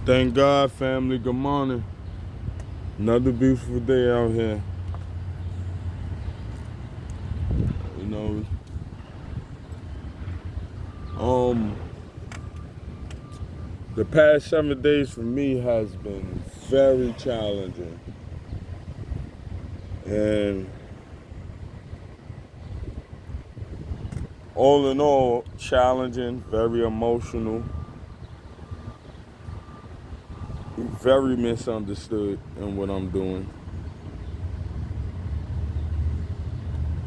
Thank God, family. Good morning. Another beautiful day out here. You know, um, the past 7 days for me has been very challenging, and all in all, challenging, very emotional, very misunderstood in what I'm doing.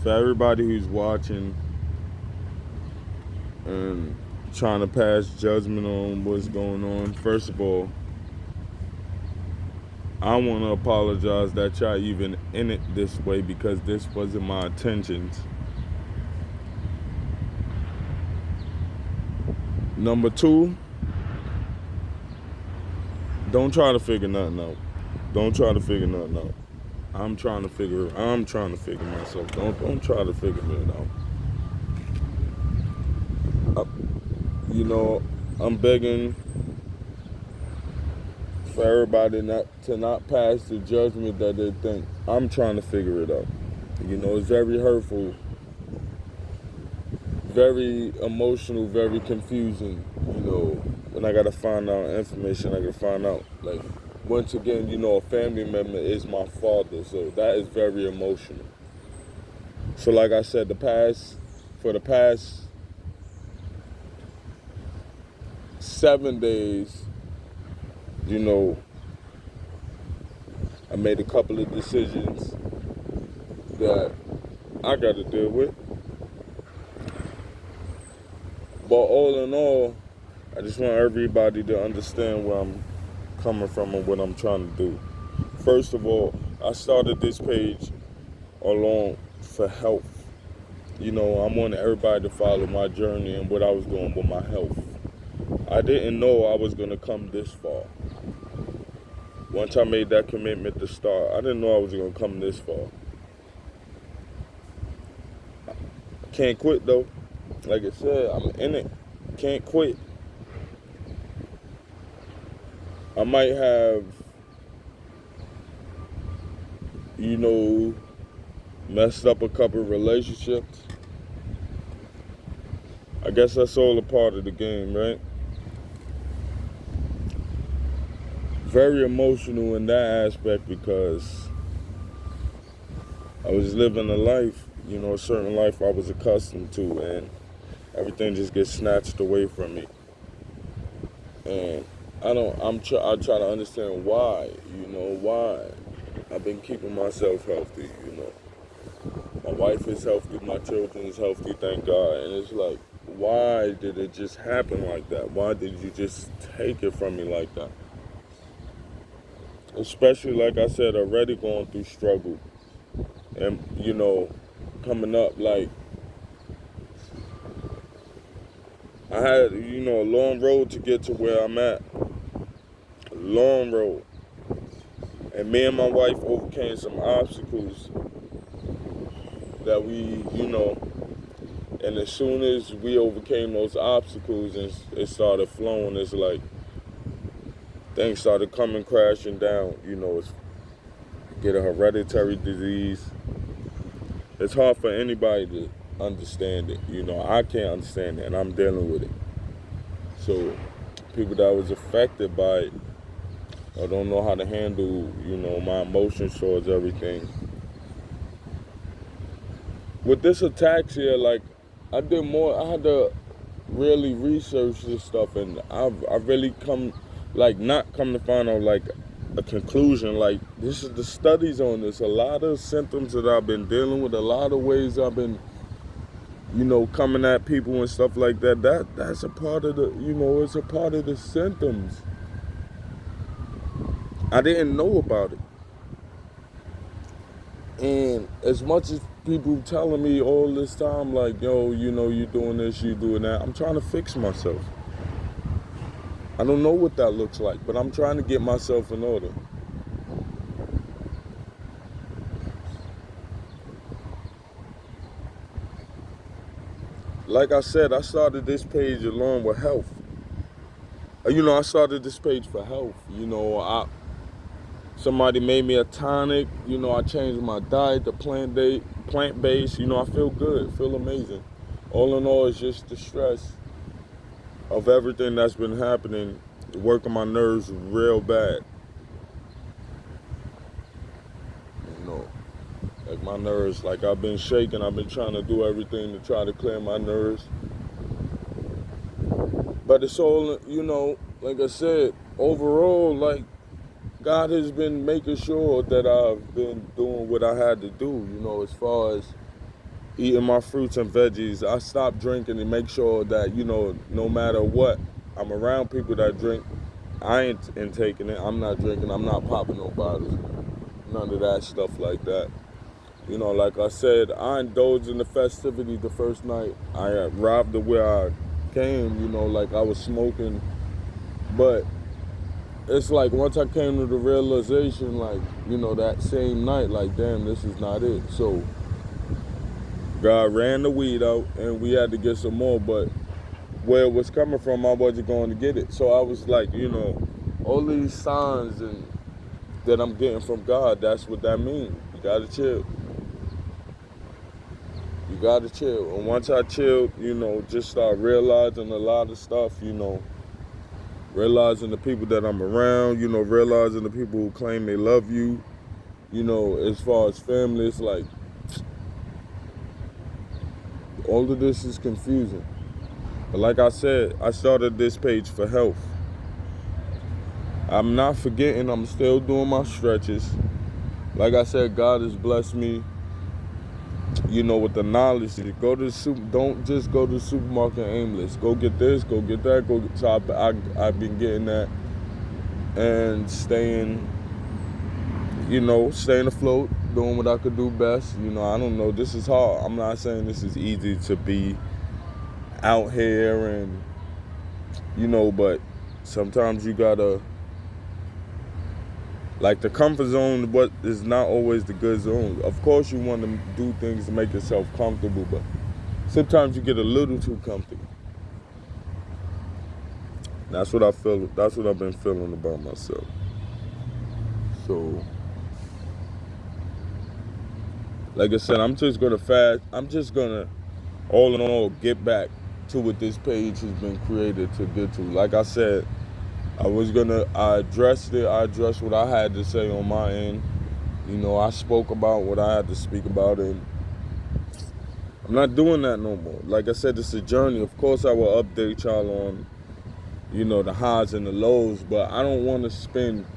For everybody who's watching and trying to pass judgment on what's going on, first of all, I want to apologize that y'all even in it this way because this wasn't my intentions. Number two, don't try to figure nothing out. Don't try to figure nothing out. I'm trying to figure myself. Don't try to figure it out. Uh, you know, I'm begging for everybody not pass the judgment that they think. I'm trying to figure it out. You know, it's very hurtful, very emotional, very confusing. You know, when I gotta find out information, I gotta find out like once again, a family member is my father, so that is very emotional. So like I said, for the past 7 days, you know, I made a couple of decisions that I got to deal with. But all in all, I just want everybody to understand where I'm coming from and what I'm trying to do. First of all, I started this page along for health. You know, I wanted everybody to follow my journey and what I was doing with my health. I didn't know I was going to come this far. Once I made that commitment to start, I didn't know I was going to come this far. Can't quit though. Like I said, I'm in it. Can't quit. I might have, you know, messed up a couple of relationships. I guess that's all a part of the game, right? Very emotional in that aspect because I was living a life, a certain life I was accustomed to, and everything just gets snatched away from me. And I try to understand why, why. I've been keeping myself healthy, My wife is healthy, my children is healthy, thank God. And it's like, why did it just happen like that? Why did you just take it from me like that? Especially, like I said, already going through struggle. And, coming up, like, I had, a long road to get to where I'm at. A long road. And me and my wife overcame some obstacles that and as soon as we overcame those obstacles and it started flowing, it's like things started coming crashing down. It's get a hereditary disease. It's hard for anybody to understand it. I can't understand it, and I'm dealing with it. So people that was affected by it, I don't know how to handle, my emotions towards everything. With this ataxia, like, I had to really research this stuff, and I've really not come to find out, like, a conclusion. Like, this is the studies on this. A lot of symptoms that I've been dealing with, a lot of ways I've been, coming at people and stuff like that. That's a part of the, it's a part of the symptoms. I didn't know about it. And as much as people telling me all this time, like, yo, you doing this, you doing that, I'm trying to fix myself. I don't know what that looks like, but I'm trying to get myself in order. Like I said, I started this page along with health. I started this page for health. Somebody made me a tonic. I changed my diet to plant based. I feel good, feel amazing. All in all, it's just the stress of everything that's been happening, working my nerves real bad. You know, like my nerves, like I've been shaking. I've been trying to do everything to try to clear my nerves. But it's all, like I said, overall, like God has been making sure that I've been doing what I had to do, as far as eating my fruits and veggies. I stopped drinking and make sure that, no matter what, I'm around people that drink. I ain't taking it. I'm not drinking. I'm not popping no bottles. None of that stuff like that. Like I said, I indulged in the festivity the first night. I arrived to where I came, like I was smoking. But it's like once I came to the realization, like, that same night, like, damn, this is not it. So God ran the weed out and we had to get some more. But where it was coming from, I wasn't going to get it. So I was like, all these signs and that I'm getting from God, that's what that means. You gotta chill. You gotta chill. And once I chilled, just start realizing a lot of stuff, realizing the people that I'm around, realizing the people who claim they love you, as far as family, it's like, all of this is confusing. But like I said, I started this page for health. I'm not forgetting, I'm still doing my stretches. Like I said, God has blessed me, with the knowledge to go to don't just go to the supermarket aimless. Go get this, go get that, go get. So I've been getting that and staying afloat, doing what I could do best. I don't know. This is hard. I'm not saying this is easy to be out here and, but sometimes you gotta, like, the comfort zone, what is not always the good zone. Of course you want to do things to make yourself comfortable, but sometimes you get a little too comfortable. That's what I feel. That's what I've been feeling about myself. So, like I said, I'm just gonna fast. I'm just gonna, all in all, get back to what this page has been created to get to. Like I said, I addressed it. I addressed what I had to say on my end. I spoke about what I had to speak about, and I'm not doing that no more. Like I said, it's a journey. Of course, I will update y'all on, the highs and the lows, but I don't want to spend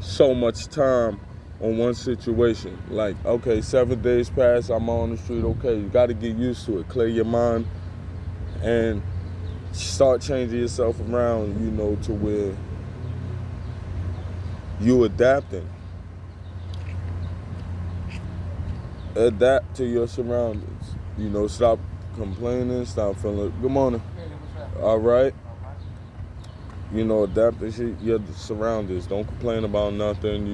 so much time on one situation. Like, okay, 7 days pass, I'm on the street. Okay, you got to get used to it. Clear your mind and start changing yourself around, to where you adapting. Adapt to your surroundings. Stop complaining, stop feeling. Good morning. All right. Adapt to your surroundings. Don't complain about nothing.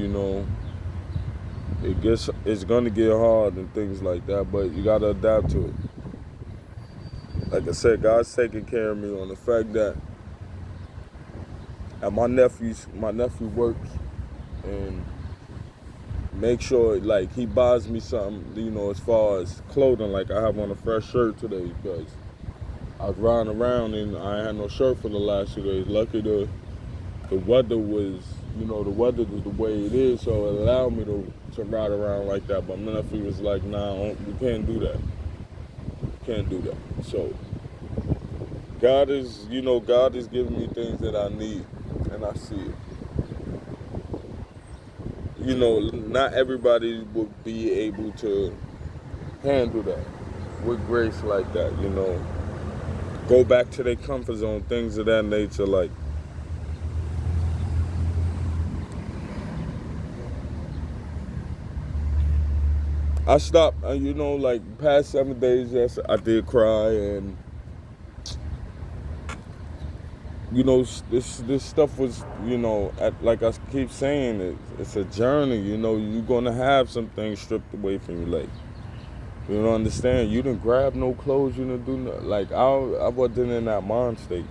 It's gonna get hard and things like that, but you gotta adapt to it. Like I said, God's taking care of me on the fact that my nephew works and make sure, like, he buys me something, as far as clothing. Like, I have on a fresh shirt today because I was riding around and I had no shirt for the last 2 days. Lucky the weather was, the weather is the way it is, so it allowed me to ride around like that. But my nephew was like, nah, we can't do that. Can't do that. So God is giving me things that I need, and I see it. Not everybody would be able to handle that with grace like that, Go back to their comfort zone, things of that nature. Like, I stopped, like, past 7 days, yes, I did cry, and, this stuff was, like I keep saying, it's a journey, you're going to have some things stripped away from you. Like, you don't understand, you didn't grab no clothes, you didn't do nothing. Like, I wasn't in that mind state,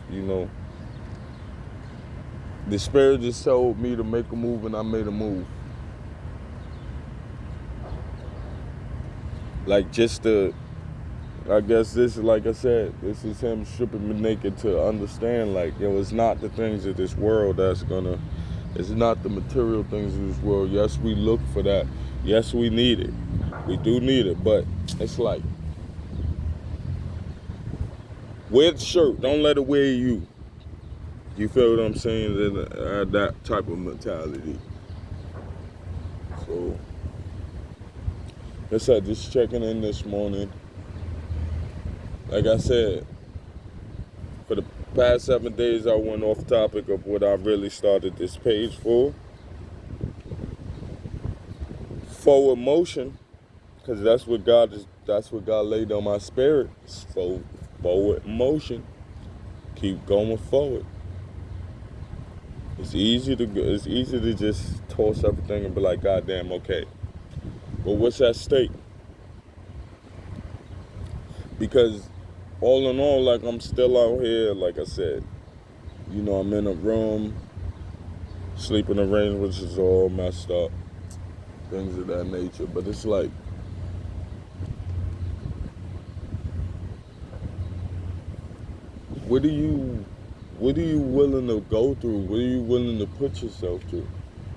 The spirit just told me to make a move, and I made a move. Like, just to, I guess this is, like I said, this is him stripping me naked to understand, like, it's not the things of this world it's not the material things of this world. Yes, we look for that. Yes, we need it. We do need it, but it's like, wear the shirt, don't let it wear you. You feel what I'm saying? That type of mentality. So, like I said, just checking in this morning. Like I said, for the past 7 days, I went off topic of what I really started this page for. Forward motion, because that's what God laid on my spirit. It's forward motion. Keep going forward. It's easy to just toss everything and be like, God damn, okay. But what's at stake? Because all in all, like, I'm still out here, like I said, I'm in a room, sleeping arrangements is all messed up, things of that nature. But it's like, what are you willing to go through? What are you willing to put yourself through?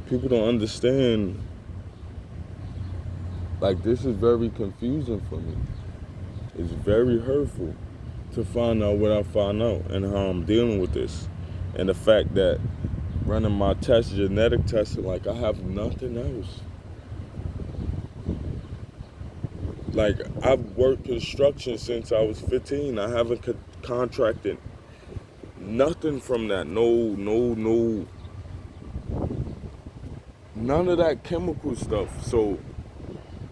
People don't understand. Like, this is very confusing for me. It's very hurtful to find out what I find out and how I'm dealing with this. And the fact that running my test, genetic testing, like, I have nothing else. Like, I've worked construction since I was 15. I haven't contracted nothing from that. No, none of that chemical stuff. So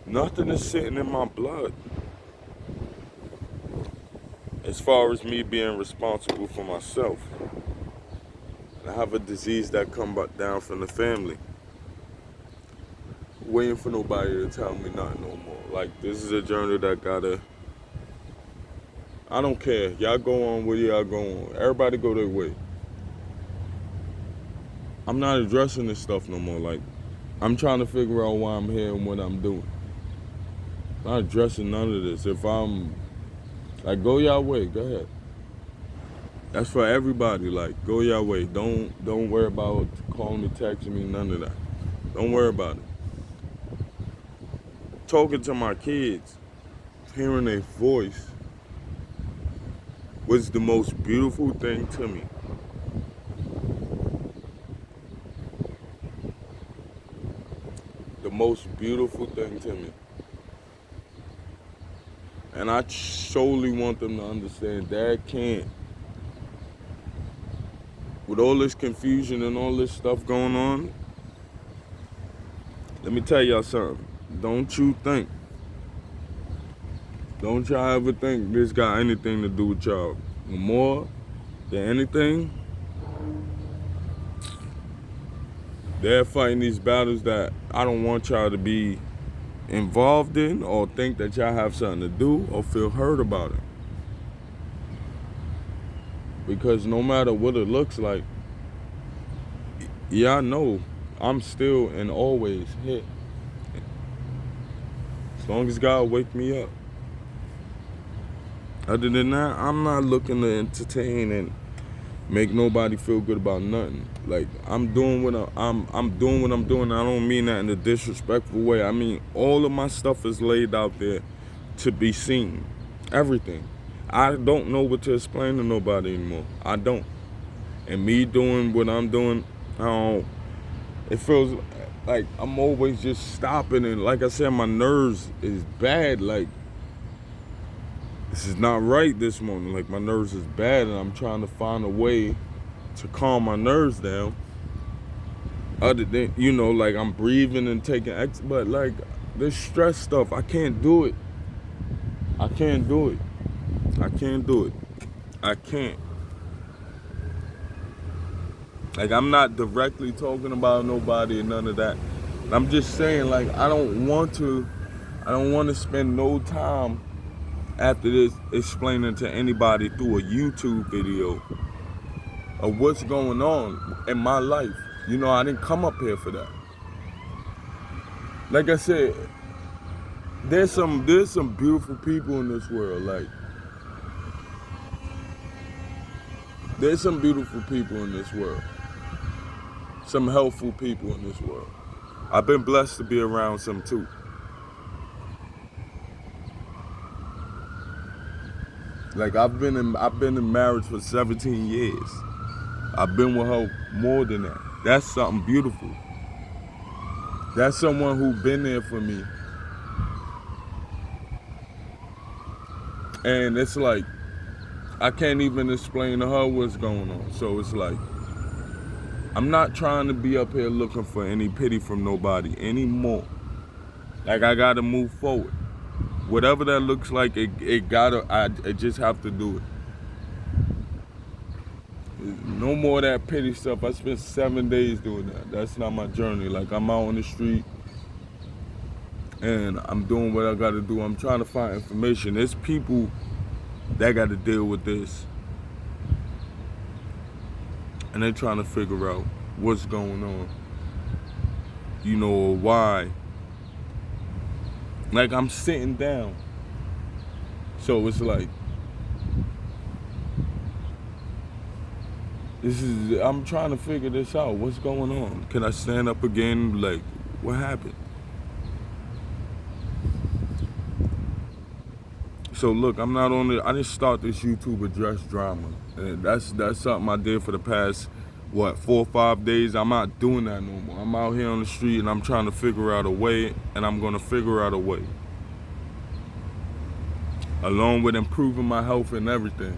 nothing is sitting in my blood as far as me being responsible for myself. I have a disease that come down from the family. Waiting for nobody to tell me nothing no more. Like, this is a journey that I don't care. Y'all go on where y'all go on. Everybody go their way. I'm not addressing this stuff no more. Like, I'm trying to figure out why I'm here and what I'm doing. I'm not addressing none of this. If I'm, like, go y'all way, go ahead. That's for everybody. Like, go y'all way. Don't worry about calling me, texting me, none of that. Don't worry about it. Talking to my kids, hearing their voice was the most beautiful thing to me. The most beautiful thing to me. And I solely want them to understand Dad can't. With all this confusion and all this stuff going on, let me tell y'all something. Don't y'all ever think this got anything to do with y'all. More than anything, they're fighting these battles that I don't want y'all to be involved in or think that y'all have something to do or feel hurt about it. Because no matter what it looks like, y'all know I'm still and always here. As long as God wake me up. Other than that, I'm not looking to entertain and make nobody feel good about nothing. Like, I'm doing what I'm doing what I'm doing. I don't mean that in a disrespectful way. I mean, all of my stuff is laid out there to be seen. Everything. I don't know what to explain to nobody anymore. I don't. And me doing what I'm doing, it feels like I'm always just stopping. And like I said, my nerves is bad. Like, this is not right this morning. Like, my nerves is bad, and I'm trying to find a way to calm my nerves down. Other than, like, I'm breathing and taking but like, this stress stuff, I can't do it. I can't. Like, I'm not directly talking about nobody and none of that. I'm just saying, like, I don't want to spend no time after this explaining to anybody through a YouTube video of what's going on in my life. You know, I didn't come up here for that. Like I said, there's some beautiful people in this world. Like, there's some beautiful people in this world. Some helpful people in this world. I've been blessed to be around some too. Like, I've been in marriage for 17 years. I've been with her more than that. That's something beautiful. That's someone who's been there for me. And it's like, I can't even explain to her what's going on. So it's like, I'm not trying to be up here looking for any pity from nobody anymore. Like, I gotta move forward. Whatever that looks like, I just have to do it. No more of that petty stuff. I spent 7 days doing that. That's not my journey. Like, I'm out on the street and I'm doing what I gotta do. I'm trying to find information. There's people that gotta deal with this. And they're trying to figure out what's going on. You know, or why. Like, I'm sitting down. So it's like, I'm trying to figure this out. What's going on? Can I stand up again? Like, what happened? So look, I didn't start this YouTube address drama. And that's something I did for the past, 4 or 5 days. I'm not doing that no more. I'm out here on the street and I'm trying to figure out a way, and I'm gonna figure out a way. Along with improving my health and everything.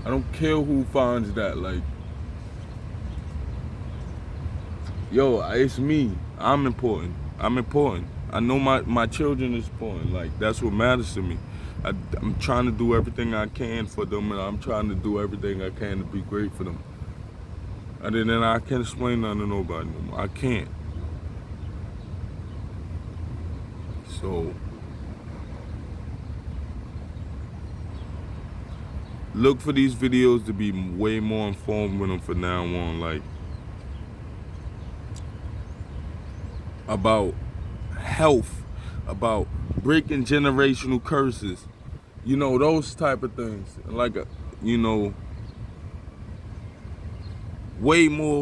I don't care who finds that. Like, yo, it's me. I'm important. I know my children is important. Like, that's what matters to me. I'm trying to do everything I can for them, and I'm trying to do everything I can to be great for them. And then I can't explain nothing to nobody no more. I can't. So, look for these videos to be way more informed with them from now on. Like, about health, about breaking generational curses, you know, those type of things. Like, you know, way more